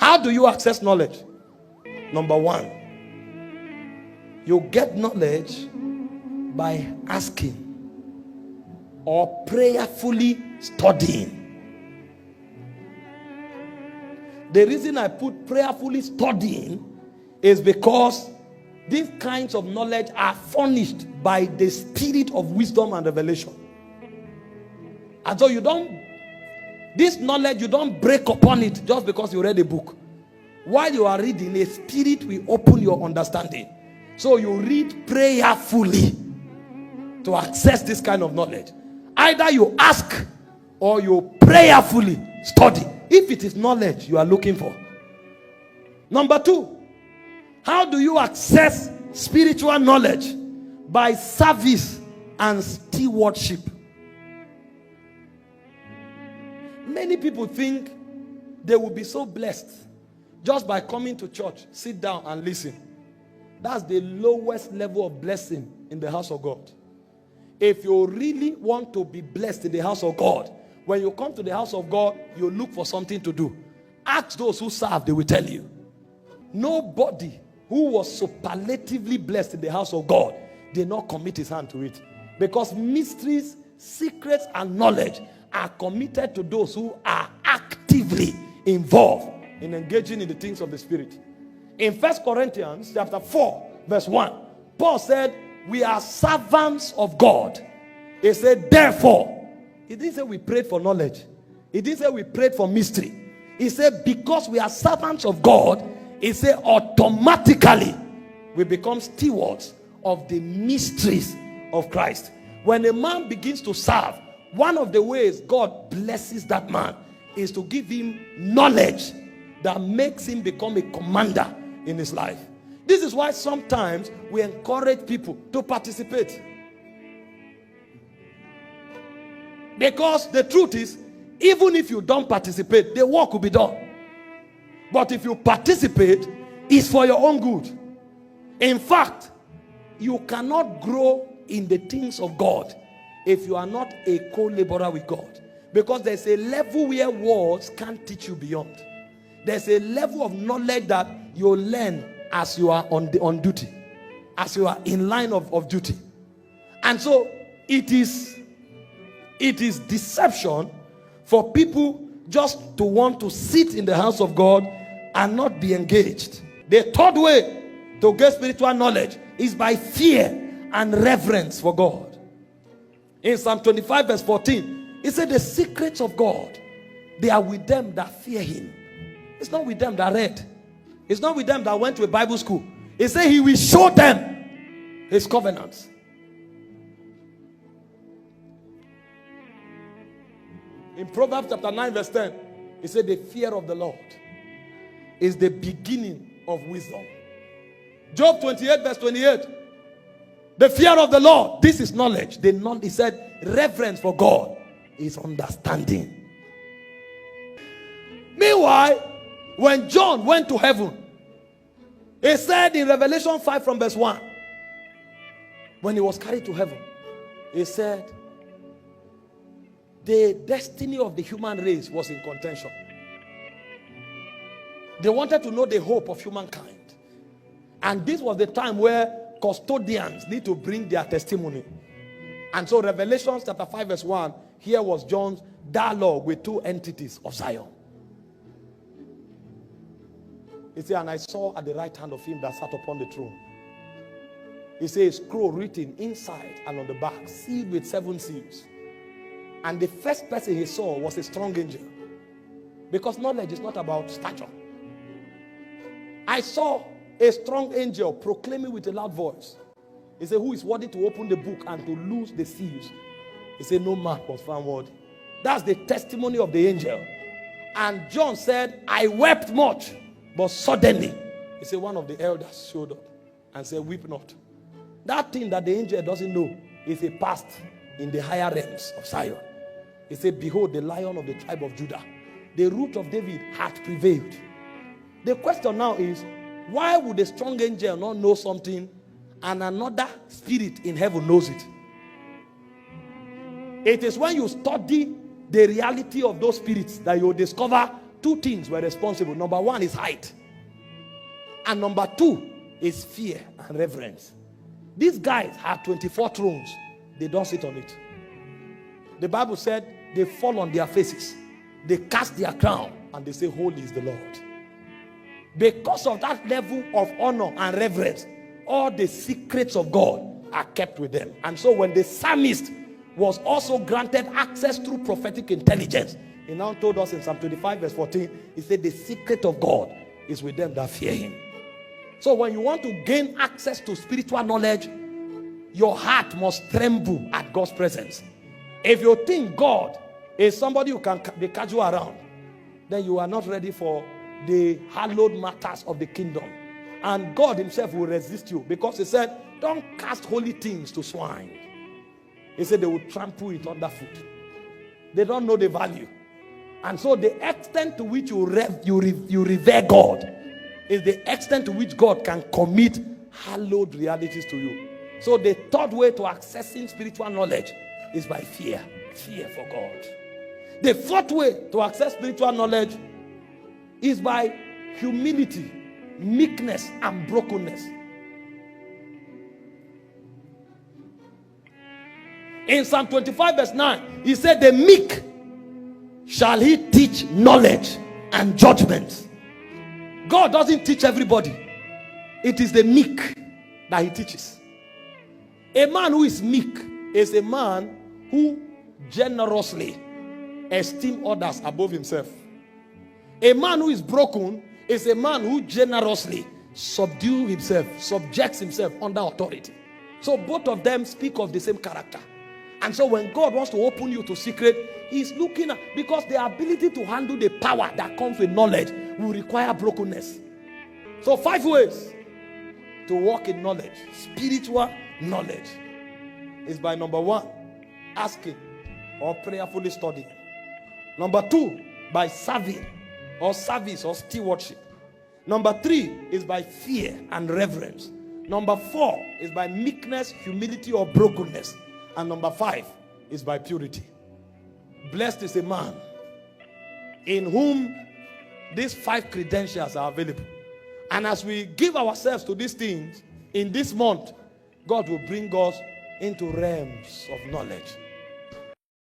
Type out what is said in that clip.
How do you access knowledge? Number one, you get knowledge by asking or prayerfully studying. The reason I put prayerfully studying is because these kinds of knowledge are furnished by the spirit of wisdom and revelation. And so this knowledge, you don't break upon it just because you read a book. While you are reading, a spirit will open your understanding. So you read prayerfully to access this kind of knowledge. Either you ask or you prayerfully study, if it is knowledge you are looking for. Number two, how do you access spiritual knowledge? By service and stewardship. Many people think they will be so blessed just by coming to church, sit down and listen. That's the lowest level of blessing in the house of God. If you really want to be blessed in the house of God, when you come to the house of God, you look for something to do. Ask those who serve, they will tell you. Nobody who was superlatively blessed in the house of God did not commit his hand to it. Because mysteries, secrets, and knowledge are committed to those who are actively involved in engaging in the things of the Spirit. In 1 Corinthians chapter 4, verse 1, Paul said, we are servants of God. He said, therefore. He didn't say we prayed for knowledge. He didn't say we prayed for mystery. He said, because we are servants of God, he said, automatically we become stewards of the mysteries of Christ. When a man begins to serve, one of the ways God blesses that man is to give him knowledge that makes him become a commander in his life. This is why sometimes we encourage people to participate. Because the truth is, even if you don't participate, the work will be done. But if you participate, it's for your own good. In fact, you cannot grow in the things of God if you are not a co-laborer with God. Because there's a level where words can't teach you beyond. There's a level of knowledge that you learn as you are on duty, as you are in line of duty. And so it is deception for people just to want to sit in the house of God and not be engaged. The third way to get spiritual knowledge is by fear and reverence for God. In Psalm 25 verse 14, it said the secrets of God, they are with them that fear him. It's not with them that read. It's not with them that went to a Bible school. It said he will show them his covenants. In Proverbs chapter 9 verse 10, it said the fear of the Lord is the beginning of wisdom. Job 28 verse 28, the fear of the Lord, this is knowledge. He said reverence for God is understanding. Meanwhile, when John went to heaven, he said in Revelation 5 from verse 1, when he was carried to heaven, he said the destiny of the human race was in contention. They wanted to know the hope of humankind. And this was the time where custodians need to bring their testimony. And so Revelation chapter 5 verse 1, here was John's dialogue with two entities of Zion. He said, and I saw at the right hand of him that sat upon the throne. He said, a scroll written inside and on the back, sealed with 7 seals. And the first person he saw was a strong angel. Because knowledge is not about stature. I saw a strong angel proclaiming with a loud voice. He said, who is worthy to open the book and to loose the seals? He said, no man was found worthy. That's the testimony of the angel. And John said, I wept much. But suddenly, he said, one of the elders showed up and said, weep not. That thing that the angel doesn't know is a past in the higher realms of Zion. He said, behold, the Lion of the tribe of Judah, the root of David, hath prevailed. The question now is, why would a strong angel not know something and another spirit in heaven knows it? It is when you study the reality of those spirits that you discover two things were responsible. Number one is height. And number two is fear and reverence. These guys had 24 thrones. They don't sit on it. The Bible said they fall on their faces. They cast their crown and they say, holy is the Lord. Because of that level of honor and reverence, all the secrets of God are kept with them. And so when the psalmist was also granted access through prophetic intelligence, he now told us in Psalm 25 verse 14, he said the secret of God is with them that fear him. So when you want to gain access to spiritual knowledge, your heart must tremble at God's presence. If you think God is somebody who can be casual around, then you are not ready for the hallowed matters of the kingdom. And God himself will resist you, because he said, don't cast holy things to swine. He said they will trample it underfoot. They don't know the value. And so the extent to which you revere God is the extent to which God can commit hallowed realities to you. So the third way to accessing spiritual knowledge is by fear. Fear for God. The fourth way to access spiritual knowledge is by humility, meekness, and brokenness. In Psalm 25 verse 9, he said, the meek shall he teach knowledge and judgment. God doesn't teach everybody. It is the meek that he teaches. A man who is meek is a man who generously esteems others above himself. A man who is broken is a man who generously subdues himself, subjects himself under authority. So both of them speak of the same character. And so when God wants to open you to secret, he's looking at, because the ability to handle the power that comes with knowledge will require brokenness. So 5 ways to walk in knowledge, spiritual knowledge, is by number 1, asking or prayerfully studying. Number 2, by serving or service or stewardship. Number 3 is by fear and reverence. Number 4 is by meekness, humility, or brokenness. And number 5 is by purity. Blessed is a man in whom these 5 credentials are available. And as we give ourselves to these things in this month, God will bring us into realms of knowledge.